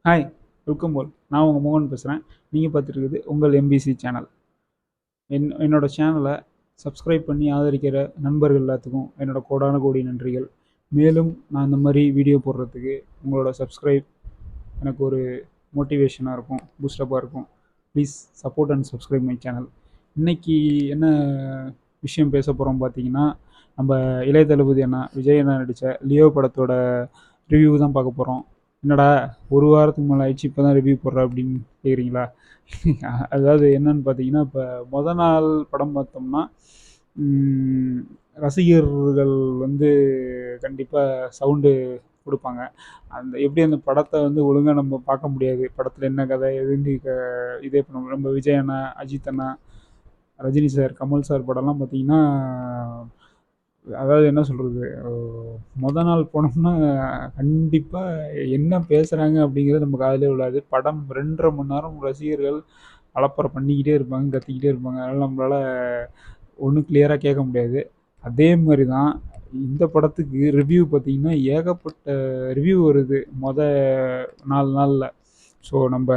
Hi, welcome போல். நான் உங்கள் மோகன் பேசுகிறேன். நீங்கள் பார்த்துருக்குது உங்கள் எம்பிசி சேனல். என்னோட சேனலை சப்ஸ்கிரைப் பண்ணி ஆதரிக்கிற நண்பர்கள் எல்லாத்துக்கும் என்னோட கோடான கோடி நன்றிகள். மேலும் நான் இந்த மாதிரி வீடியோ போடுறதுக்கு உங்களோட சப்ஸ்கிரைப் எனக்கு ஒரு மோட்டிவேஷனாக இருக்கும், பூஸ்டப்பாக இருக்கும். Please support and subscribe my channel. இன்றைக்கி என்ன விஷயம் பேச போகிறோம் பார்த்தீங்கன்னா, நம்ம இளைய தளபதி அண்ணா விஜய் அண்ணா நடித்த லியோ படத்தோட ரிவ்யூ தான் பார்க்க போகிறோம். என்னடா ஒரு வாரத்துக்கு மேலே ஆயிடுச்சு இப்போ தான் ரிவ்யூ போடுற அப்படின்னு கேட்குறீங்களா? அதாவது என்னன்னு பார்த்தீங்கன்னா, இப்போ நாள் படம் பார்த்தோம்னா ரசிகர்கள் வந்து கண்டிப்பாக சவுண்டு கொடுப்பாங்க. எப்படி அந்த படத்தை வந்து ஒழுங்காக நம்ம பார்க்க முடியாது. படத்தில் என்ன கதை எதுன்னு இதே பண்ண நம்ம விஜய் அண்ணா, அஜித் அண்ணா, ரஜினி சார், கமல் சார் படம்லாம் பார்த்தீங்கன்னா, அதாவது என்ன சொல்கிறது, நாள் போனோம்னா கண்டிப்பாக என்ன பேசுகிறாங்க அப்படிங்கிறது நம்ம காதிலே விழாது. படம் 2.5 மணி நேரம் ரசிகர்கள் அலப்பறை பண்ணிக்கிட்டே இருப்பாங்க, கத்திக்கிட்டே இருப்பாங்க. அதனால் நம்மளால் ஒன்றும் கிளியராக கேட்க முடியாது. அதே மாதிரி தான் இந்த படத்துக்கு ரிவ்யூ பார்த்திங்கன்னா ஏகப்பட்ட ரிவ்யூ வருது 4 நாளில். ஸோ நம்ம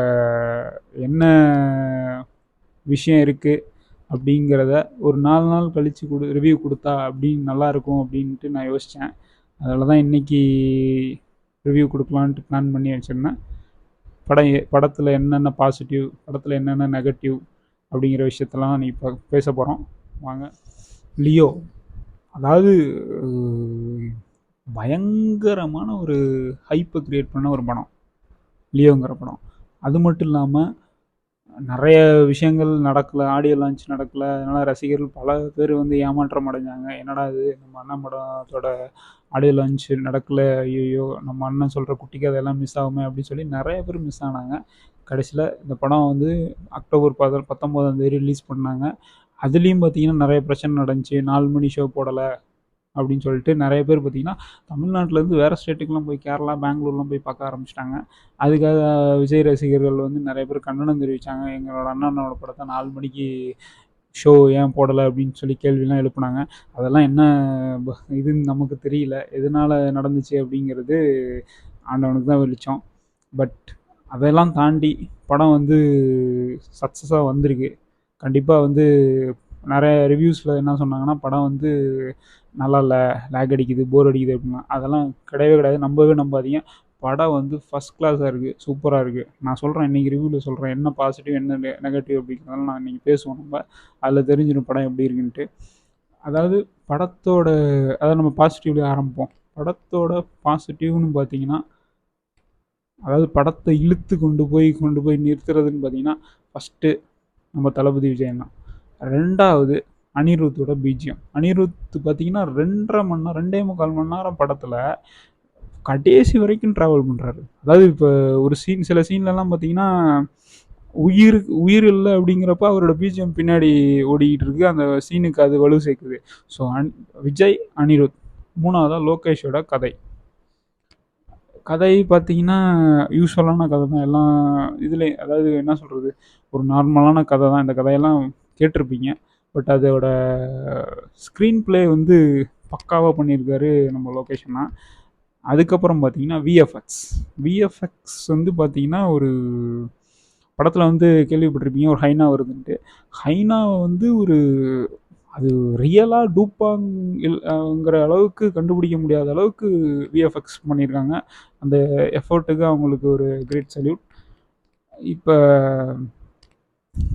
என்ன விஷயம் இருக்குது அப்படிங்கிறத ஒரு 4 நாள் கழித்து ரிவ்யூ கொடுத்தா அப்படின்னு நல்லாயிருக்கும் அப்படின்ட்டு நான் யோசித்தேன். அதில் தான் இன்றைக்கி ரிவ்யூ கொடுக்கலான்ட்டு பிளான் பண்ணி வச்சுருந்தேன். படத்தில் என்னென்ன பாசிட்டிவ், படத்தில் என்னென்ன நெகட்டிவ் அப்படிங்கிற விஷயத்தெல்லாம் நீ இப்போ பேச போகிறோம். வாங்க. லியோ, அதாவது பயங்கரமான ஒரு ஹைப்பை க்ரியேட் பண்ண ஒரு படம் லியோங்கிற படம். அது மட்டும் இல்லாமல் நிறைய விஷயங்கள் நடக்கலை, ஆடியோ லான்ச் நடக்கலை. அதனால் ரசிகர்கள் பல பேர் வந்து ஏமாற்றம் அடைஞ்சாங்க. என்னடா இது நம்ம அண்ணன் படத்தோட ஆடியோ லான்ச் நடக்கலை, ஐயோ நம்ம அண்ணன் சொல்கிற குட்டி கதையெல்லாம் மிஸ் ஆகுமே அப்படின்னு சொல்லி நிறைய பேர் மிஸ் ஆனாங்க. கடைசியில் இந்த படம் வந்து அக்டோபர் 19 ரிலீஸ் பண்ணாங்க. அதுலேயும் பார்த்திங்கன்னா நிறைய பிரச்சனை நடந்துச்சு. 4 மணி ஷோ போடலை அப்படின்னு சொல்லிட்டு நிறைய பேர் பார்த்திங்கன்னா தமிழ்நாட்டிலேருந்து வேறு ஸ்டேட்டுக்கெலாம் போய் கேரளா, பெங்களூர்லாம் போய் பார்க்க ஆரம்பிச்சிட்டாங்க. அதுக்காக விஜய் ரசிகர்கள் வந்து நிறைய பேர் கண்டனம் தெரிவித்தாங்க. எங்களோட அண்ணனோட படத்தை 4 மணிக்கு ஷோ ஏன் போடலை அப்படின்னு சொல்லி கேள்விலாம் எழுப்புனாங்க. அதெல்லாம் என்ன இதுன்னு நமக்கு தெரியல. எதனால் நடந்துச்சு அப்படிங்கிறது ஆண்டவனுக்கு தான் வெளிச்சம். பட் அதெல்லாம் தாண்டி படம் வந்து சக்ஸஸாக வந்திருக்கு. கண்டிப்பாக வந்து நிறைய ரிவ்யூஸில் என்ன சொன்னாங்கன்னா, படம் வந்து நல்லா இல்லை, லேக் அடிக்குது, போர் அடிக்குது அப்படின்னா. அதெல்லாம் கிடையவே கிடையாது. நம்பவே நம்பாதீங்க. படம் வந்து ஃபஸ்ட் கிளாஸாக இருக்குது, சூப்பராக இருக்குது. நான் சொல்கிறேன், இன்றைக்கி ரிவ்யூவில் சொல்கிறேன் என்ன பாசிட்டிவ் என்ன நெகட்டிவ் அப்படிங்கிறதால நான் இன்றைக்கி பேசுவோம். நம்ம அதில் தெரிஞ்சிடும் படம் எப்படி இருக்குன்ட்டு. அதாவது நம்ம பாசிட்டிவ்லேயே ஆரம்பிப்போம். படத்தோட பாசிட்டிவ்னு பார்த்தீங்கன்னா, அதாவது படத்தை இழுத்து கொண்டு போய் நிறுத்துறதுன்னு பார்த்தீங்கன்னா, ஃபஸ்ட்டு நம்ம தளபதி விஜயன் தான். 2வது அனிருத்தோட பிஜிஎம். அனிருத் பார்த்தீங்கன்னா 2.25 மணி நேரம் படத்தில் கடைசி வரைக்கும் ட்ராவல் பண்ணுறாரு. அதாவது இப்போ ஒரு சில சீன்லலாம் பார்த்தீங்கன்னா உயிர் இல்லை அப்படிங்கிறப்ப அவரோட பிஜிஎம் பின்னாடி ஓடிக்கிட்டு இருக்கு. அந்த சீனுக்கு அது வலு சேர்க்குது. ஸோ விஜய், அனிருத். 3வதாக லோகேஷோட கதை பார்த்தீங்கன்னா யூஸ்வலான கதை தான். எல்லாம் இதுலேயும் அதாவது என்ன சொல்கிறது, ஒரு நார்மலான கதை தான். இந்த கதையெல்லாம் கேட்டிருப்பீங்க. பட் அதோட ஸ்க்ரீன் ப்ளே வந்து பக்காவாக பண்ணியிருக்காரு நம்ம லோகேஷன்னா. அதுக்கப்புறம் பார்த்தீங்கன்னா விஎஃப்எக்ஸ் வந்து பார்த்தீங்கன்னா ஒரு படத்தில் வந்து கேள்விப்பட்டிருப்பீங்க, ஒரு ஹைனா வருதுன்ட்டு. ஹைனாவை வந்து ஒரு அது ரியலாக டூப்பாங்கிற அளவுக்கு கண்டுபிடிக்க முடியாத அளவுக்கு விஎஃப்எக்ஸ் பண்ணியிருக்காங்க. அந்த எஃபர்ட்டுக்கு அவங்களுக்கு ஒரு கிரேட் சல்யூட். இப்போ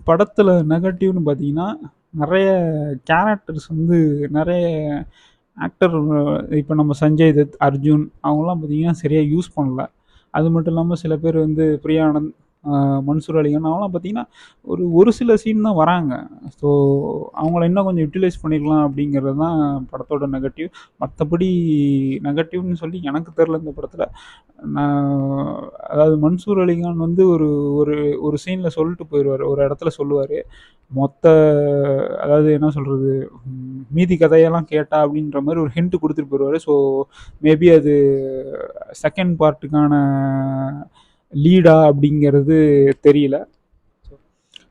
படத்தில் நெகட்டிவ்னு பார்த்தீங்கன்னா, நிறைய கேரக்டர்ஸ் வந்து நிறைய ஆக்டர், இப்போ நம்ம சஞ்சய் தத், அர்ஜுன் அவங்களாம் பார்த்தீங்கன்னா சரியாக யூஸ் பண்ணல. அது மட்டும் இல்லாமல் சில பேர் வந்து பிரியானந்த், மன்சூர் அலிகான் அவங்களாம் பார்த்தீங்கன்னா ஒரு சில சீன் தான் வராங்க. ஸோ அவங்கள இன்னும் கொஞ்சம் யூட்டிலைஸ் பண்ணிடலாம் அப்படிங்கிறது தான் படத்தோட நெகட்டிவ். மற்றபடி நெகட்டிவ்னு சொல்லி எனக்கு தெரில இந்த படத்தில். நான் அதாவது மன்சூர் அலிகான் வந்து ஒரு ஒரு ஒரு சீனில் சொல்லிட்டு போயிடுவார், ஒரு இடத்துல சொல்லுவார். அதாவது என்ன சொல்கிறது, மீதி கதையெல்லாம் கேட்டா அப்படின்ற மாதிரி ஒரு ஹிண்ட் கொடுத்துட்டு போயிடுவார். ஸோ மேபி அது செகண்ட் பார்ட்டுக்கான லீடா அப்படிங்கிறது தெரியல.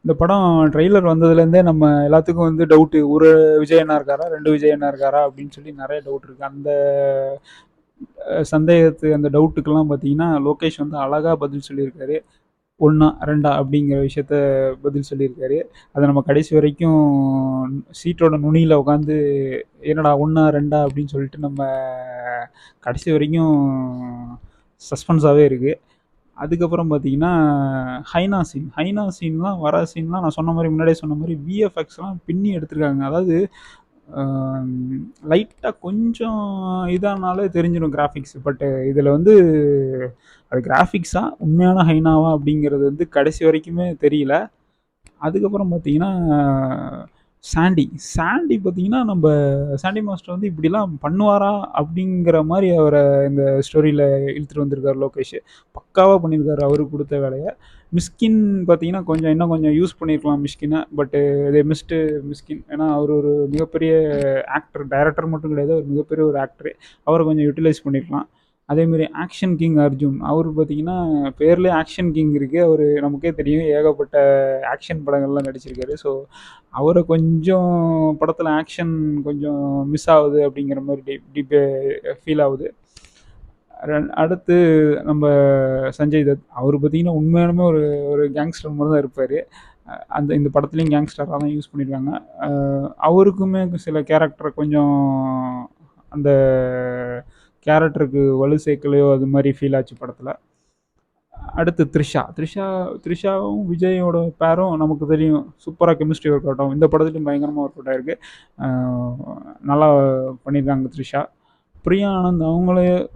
இந்த படம் ட்ரெய்லர் வந்ததுலேருந்தே நம்ம எல்லாத்துக்கும் வந்து டவுட்டு, ஒரு விஜய் அண்ணா இருக்காரா, 2 விஜய் அண்ணா இருக்காரா அப்படின்னு சொல்லி நிறைய டவுட் இருக்குது. அந்த அந்த டவுட்டுக்கெல்லாம் பார்த்தீங்கன்னா லோகேஷ் வந்து அழகாக பதில் சொல்லியிருக்காரு. ஒன்றா ரெண்டா அப்படிங்கிற விஷயத்த பதில் சொல்லியிருக்காரு. அதை நம்ம கடைசி வரைக்கும் சீட்டோட நுனியில் உட்காந்து என்னடா ஒன்றா ரெண்டா அப்படின்னு சொல்லிட்டு நம்ம கடைசி வரைக்கும் சஸ்பென்ஸாகவே இருக்குது. அதுக்கப்புறம் பார்த்தீங்கன்னா ஹைனா சீன்லாம் வர சீன்லாம் நான் சொன்ன மாதிரி முன்னாடியே சொன்ன மாதிரி விஎஃப்எக்ஸ்லாம் பின்னி எடுத்திருக்காங்க. அதாவது லைட்டாக கொஞ்சம் இதானாலே தெரிஞ்சிடும் கிராஃபிக்ஸ். பட்டு இதில் வந்து அது கிராஃபிக்ஸா உண்மையான ஹைனாவா அப்படிங்கிறது வந்து கடைசி வரைக்குமே தெரியல. அதுக்கப்புறம் பார்த்தீங்கன்னா சாண்டி பார்த்தீங்கன்னா நம்ம சாண்டி மாஸ்டர் வந்து இப்படிலாம் பண்ணுவாரா அப்படிங்கிற மாதிரி அவரை இந்த ஸ்டோரியில் இழுத்துட்டு வந்திருக்காரு லோகேஷ். பக்காவாக பண்ணியிருக்காரு அவருக்கு கொடுத்த வேலையை. மிஸ்கின் பார்த்தீங்கன்னா இன்னும் கொஞ்சம் யூஸ் பண்ணியிருக்கலாம் மிஸ்கினை. பட்டு இதே மிஸ்கின் ஏன்னா அவர் ஒரு மிகப்பெரிய ஆக்டர், டைரக்டர் மட்டும் கிடையாது, ஒரு மிகப்பெரிய ஒரு ஆக்டரு. அவரை கொஞ்சம் யூட்டிலைஸ் பண்ணியிருக்கலாம். அதேமாரி ஆக்ஷன் கிங் அர்ஜுன், அவர் பார்த்தீங்கன்னா பேர்லேயே ஆக்ஷன் கிங் இருக்குது. அவர் நமக்கே தெரியும் ஏகப்பட்ட ஆக்ஷன் படங்கள்லாம் நடிச்சிருக்காரு. ஸோ அவரை கொஞ்சம் படத்தில் ஆக்ஷன் கொஞ்சம் மிஸ் ஆகுது அப்படிங்கிற மாதிரி ஃபீல் ஆகுது. அடுத்து நம்ம சஞ்சய் தத், அவர் பார்த்தீங்கன்னா உண்மையாலுமே ஒரு ஒரு கேங்ஸ்டர் மாதிரி தான் இருப்பார். இந்த படத்துலையும் கேங்ஸ்டராக தான் யூஸ் பண்ணியிருக்காங்க. அவருக்குமே சில கேரக்டர் கொஞ்சம் அந்த கேரக்டருக்கு வலு சேர்க்கலையோ அது மாதிரி ஃபீல் ஆச்சு படத்தில். அடுத்து த்ரிஷாவும் விஜயோட பேரும் நமக்கு தெரியும் சூப்பராக கெமிஸ்ட்ரி ஒர்க் அவுட் ஆகும். இந்த படத்துலையும் பயங்கரமாக ஒர்க் அவுட் ஆகிருக்கு. நல்லா பண்ணியிருக்காங்க த்ரிஷா. பிரியா ஆனந்த்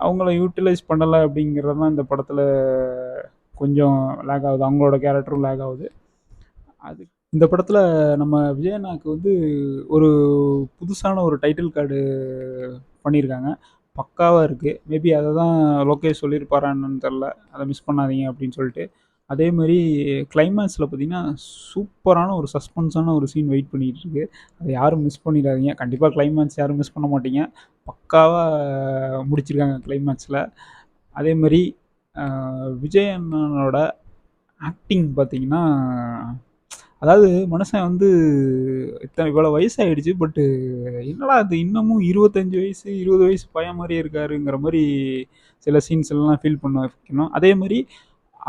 அவங்கள யூட்டிலைஸ் பண்ணலை அப்படிங்கிறது தான் இந்த படத்தில் கொஞ்சம் லேக் ஆகுது. அவங்களோட கேரக்டரும் லேக் ஆகுது. அது இந்த படத்தில் நம்ம விஜயண்ணாக்கு வந்து ஒரு புதுசான ஒரு டைட்டில் கார்டு பண்ணியிருக்காங்க. பக்காவாக இருக்குது. மேபி அதை தான் லோகேஷ் சொல்லியிருப்பாரான்னு தெரில, அதை மிஸ் பண்ணாதீங்க அப்படின்னு சொல்லிட்டு. அதேமாதிரி கிளைமேக்ஸில் பார்த்தீங்கன்னா சூப்பரான ஒரு சஸ்பென்ஸான ஒரு சீன் வெயிட் பண்ணிகிட்டு இருக்கு. அதை யாரும் மிஸ் பண்ணிடாதீங்க. கண்டிப்பாக கிளைமேக்ஸ் யாரும் மிஸ் பண்ண மாட்டீங்க. பக்காவாக முடிச்சிருக்காங்க கிளைமேக்ஸில். அதேமாதிரி விஜய் அண்ணனோட ஆக்டிங் பார்த்தீங்கன்னா, அதாவது மனுஷன் வந்து இவ்வளோ வயசாகிடுச்சு, பட்டு என்னடா அது இன்னமும் 25 வயசு 20 வயசு பையன் மாதிரியே இருக்காருங்கிற மாதிரி சில சீன்ஸ் எல்லாம் ஃபீல் பண்ண வைக்கணும். அதே மாதிரி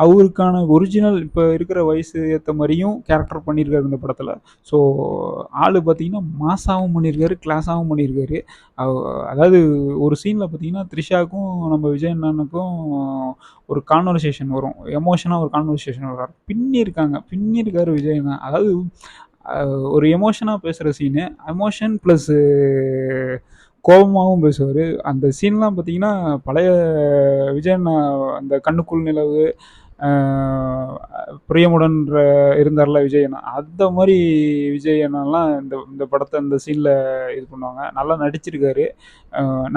அவருக்கான ஒரிஜினல் இப்போ இருக்கிற வயசு ஏற்ற மாதிரியும் கேரக்டர் பண்ணியிருக்காரு இந்த படத்தில். ஸோ ஆள் பார்த்தீங்கன்னா மாசாவும் பண்ணியிருக்காரு, கிளாஸாகவும் பண்ணியிருக்காரு. அதாவது ஒரு சீனில் பார்த்தீங்கன்னா த்ரிஷாவுக்கும் நம்ம விஜய் அண்ணனுக்கும் ஒரு கான்வர்சேஷன் வரும், எமோஷனாக ஒரு கான்வர்சேஷன் வரும். பின்னிருக்காரு விஜய் அண்ணா. அதாவது ஒரு எமோஷனாக பேசுகிற சீனு, எமோஷன் ப்ளஸ் கோபமாகவும் பேசுவார். அந்த சீன்லாம் பார்த்தீங்கன்னா பழைய விஜய் அண்ணா அந்த கண்ணுக்குள் நிலவு, பிரியமுடன் இருந்தார்ல விஜய் அண்ணா, அந்த மாதிரி விஜய் அண்ணாலாம் இந்த இந்த படத்தை இந்த சீனில் இது பண்ணுவாங்க. நல்லா நடிச்சிருக்காரு.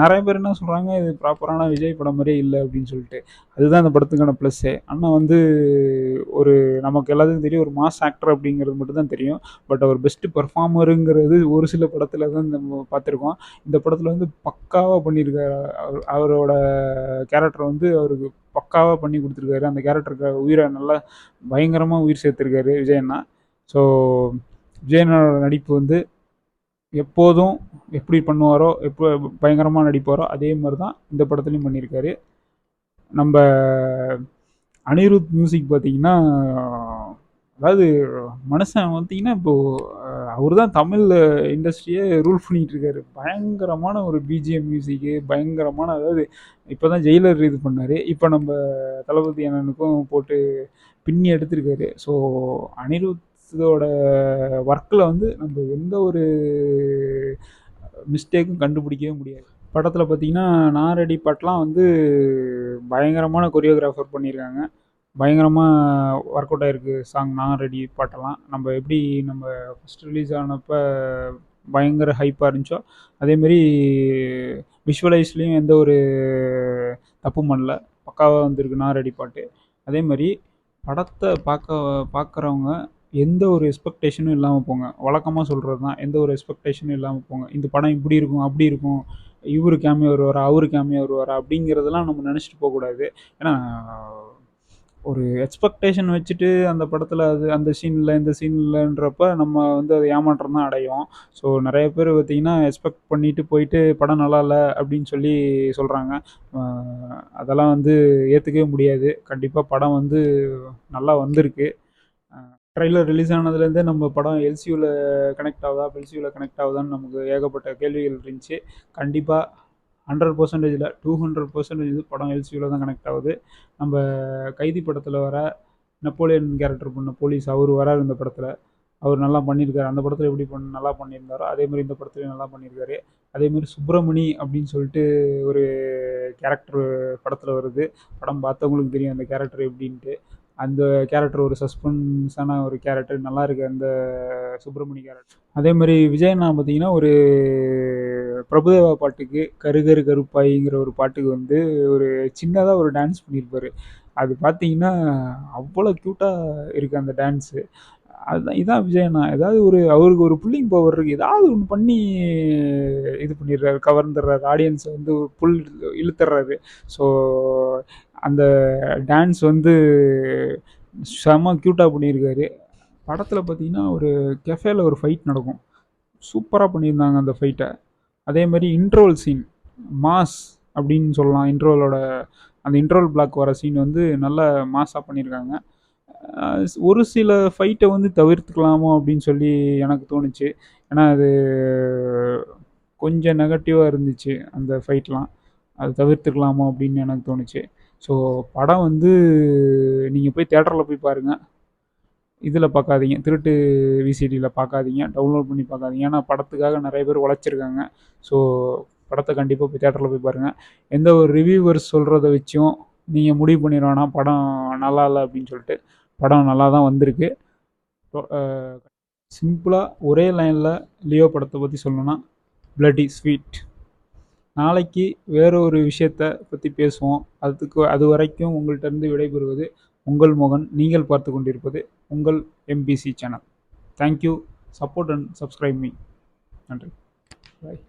நிறைய பேர் என்ன சொல்கிறாங்க, இது ப்ராப்பரான விஜய் படம் மாதிரியே இல்லை அப்படின்னு சொல்லிட்டு. அதுதான் இந்த படத்துக்கான ப்ளஸ்ஸே. ஆனால் வந்து ஒரு நமக்கு எல்லாத்துக்கும் தெரியும் ஒரு மாஸ் ஆக்டர் அப்படிங்கிறது மட்டும் தான் தெரியும். பட் அவர் பெஸ்ட்டு பெர்ஃபார்மருங்கிறது ஒரு சில படத்தில் தான் நம்ம பார்த்துருக்கோம். இந்த படத்தில் வந்து பக்காவாக பண்ணியிருக்காரு. அவரோட கேரக்டர் வந்து அவருக்கு பக்காவாக பண்ணி கொடுத்துருக்காரு. அந்த கேரக்டருக்கு உயிரை நல்லா பயங்கரமாக உயிர் சேர்த்துருக்காரு விஜய் அண்ணா. ஸோ விஜய் அண்ணாவோட நடிப்பு வந்து எப்போதும் எப்படி பண்ணுவாரோ, எப்போ பயங்கரமாக நடிப்பாரோ அதே மாதிரி தான் இந்த படத்துலையும் பண்ணியிருக்காரு. நம்ம அனிருத் மியூசிக் பார்த்தீங்கன்னா, அதாவது மனுஷன் பார்த்தீங்கன்னா இப்போது அவர் தான் தமிழ் இண்டஸ்ட்ரியே ரூல் பண்ணிகிட்டு இருக்காரு. பயங்கரமான ஒரு பிஜிஎம் மியூசிக்கு, பயங்கரமான, அதாவது இப்போ தான் ஜெயிலர் இது பண்ணார், இப்போ நம்ம தளபதி அண்ணனுக்கும் போட்டு பின்னி எடுத்திருக்காரு. ஸோ அனிருத்தோட ஒர்க்கில் வந்து நம்ம எந்த ஒரு மிஸ்டேக்கும் கண்டுபிடிக்கவே முடியாது. படத்தில் பார்த்தீங்கன்னா நாரடி பாட்டெலாம் வந்து பயங்கரமான கொரியோகிராஃபர் பண்ணியிருக்காங்க. பயங்கரமாக ஒர்க் அவுட் ஆகிருக்கு சாங் நான் ரெடி பாட்டெல்லாம். நம்ம எப்படி நம்ம ஃபஸ்ட் ரிலீஸ் ஆனப்போ பயங்கர ஹைப்பாக இருந்துச்சோ, அதேமாரி விஷுவலைஸ்லேயும் எந்த ஒரு தப்பும் பண்ணல, பக்காவாக வந்திருக்கு நான் ரெடி பாட்டு. அதேமாதிரி படத்தை பார்க்குறவங்க எந்த ஒரு எக்ஸ்பெக்டேஷனும் இல்லாமல் போங்க. வழக்கமாக சொல்கிறது தான், எந்த ஒரு எக்ஸ்பெக்டேஷனும் இல்லாமல் போங்க. இந்த படம் இப்படி இருக்கும் அப்படி இருக்கும், இவரு கேமியோ வருவாரா அவரு கேமியோ வருவாரா அப்படிங்கிறதெல்லாம் நம்ம நினச்சிட்டு போகக்கூடாது. ஏன்னா ஒரு எக்ஸ்பெக்டேஷன் வச்சுட்டு அந்த படத்தில் அது அந்த சீன் இல்லை இந்த சீன் இல்லைன்றப்ப நம்ம வந்து அது ஏமாற்றம் தான் அடையும். ஸோ நிறைய பேர் பார்த்தீங்கன்னா எக்ஸ்பெக்ட் பண்ணிட்டு போயிட்டு படம் நல்லா இல்லை அப்படின்னு சொல்லி சொல்கிறாங்க. அதெல்லாம் வந்து ஏற்றுக்கவே முடியாது. கண்டிப்பாக படம் வந்து நல்லா வந்திருக்கு. ட்ரெய்லர் ரிலீஸ் ஆனதுலேருந்தே நம்ம படம் எல்சியூவில் கனெக்ட் ஆகுதா எல்சியூவில் கனெக்ட் ஆகுதான்னு நமக்கு ஏகப்பட்ட கேள்விகள் இருந்துச்சு. கண்டிப்பாக 100%ல் 200% படம் எல்சியூவில் தான் கனெக்ட் ஆகுது. நம்ம கைதி படத்தில் வர நெப்போலியன் கேரக்டர் பண்ண போலீஸ் அவர் வரார் இந்த படத்தில். அவர் நல்லா பண்ணியிருக்காரு. அந்த படத்தில் எப்படி நல்லா பண்ணியிருந்தாரோ அதேமாதிரி இந்த படத்துலையும் நல்லா பண்ணியிருக்காரு. அதேமாதிரி சுப்பிரமணி அப்படின்னு சொல்லிட்டு ஒரு கேரக்டர் படத்தில் வருது. படம் பார்த்தவங்களுக்கு தெரியும் அந்த கேரக்டர் எப்படின்ட்டு. அந்த கேரக்டர் ஒரு சஸ்பென்ஸான ஒரு கேரக்டர், நல்லா இருக்கு அந்த சுப்பிரமணி கேரக்டர். அதே மாதிரி விஜய் அண்ணா பார்த்தீங்கன்னா ஒரு பிரபுதேவா பாட்டுக்கு கரு கருப்பாயிங்கிற ஒரு பாட்டுக்கு வந்து ஒரு சின்னதாக ஒரு டான்ஸ் பண்ணியிருப்பாரு. அது பார்த்தீங்கன்னா அவ்வளோ க்யூட்டாக இருக்குது அந்த டான்ஸு. அதுதான் இதான் விஜய் அண்ணா. ஏதாவது ஒரு அவருக்கு ஒரு புல்லிங் பவர் இருக்குது. ஏதாவது ஒன்று பண்ணி இது பண்ணிடுறாரு, கவர்ந்துடுறாரு, ஆடியன்ஸை வந்து இழுத்துடுறாரு. ஸோ அந்த டான்ஸ் வந்து செம்ம க்யூட்டாக பண்ணியிருக்காரு. படத்தில் பார்த்தீங்கன்னா ஒரு கெஃபேல ஒரு ஃபைட் நடக்கும். சூப்பராக பண்ணியிருந்தாங்க அந்த ஃபைட்டை. அதே மாதிரி இன்ட்ரோல் சீன் மாஸ் அப்படின்னு சொல்லலாம். அந்த இன்ட்ரோல் பிளாக் வர சீன் வந்து நல்ல மாஸாக பண்ணியிருக்காங்க. ஒரு சில ஃபைட்டை வந்து தவிர்த்துக்கலாமோ அப்படின்னு சொல்லி எனக்கு தோணுச்சு. ஏன்னா அது கொஞ்சம் நெகட்டிவாக இருந்துச்சு அந்த ஃபைட்லாம். அது தவிர்த்துக்கலாமோ அப்படின்னு எனக்கு தோணுச்சு. ஸோ படம் வந்து நீங்கள் போய் தேட்டரில் போய் பாருங்கள். இதில் பார்க்காதீங்க, திருட்டு விசிடியில் பார்க்காதீங்க, டவுன்லோட் பண்ணி பார்க்காதீங்க. ஏன்னா படத்துக்காக நிறைய பேர் உழைச்சிருக்காங்க. ஸோ படத்தை கண்டிப்பாக போய் தேட்டரில் போய் பாருங்கள். எந்த ஒரு ரிவ்யூவர்ஸ் சொல்கிறத வச்சும் நீங்கள் முடிவு பண்ணிட வேணாம் படம் நல்லா இல்லை அப்படின்னு சொல்லிட்டு. படம் நல்லா தான் வந்திருக்கு. சிம்பிளாக ஒரே லைனில் லியோ படத்தை பற்றி சொல்லணும்னா பிளட்டி ஸ்வீட். நாளைக்கு வேற ஒரு விஷயத்தை பற்றி பேசுவோம். அது வரைக்கும் உங்கள்கிட்ட இருந்து விடைபெறுவது உங்கள் மோகன். நீங்கள் பார்த்து கொண்டிருப்பது உங்கள் MBC channel. Thank you. Support and subscribe me. நன்றி. பாய்.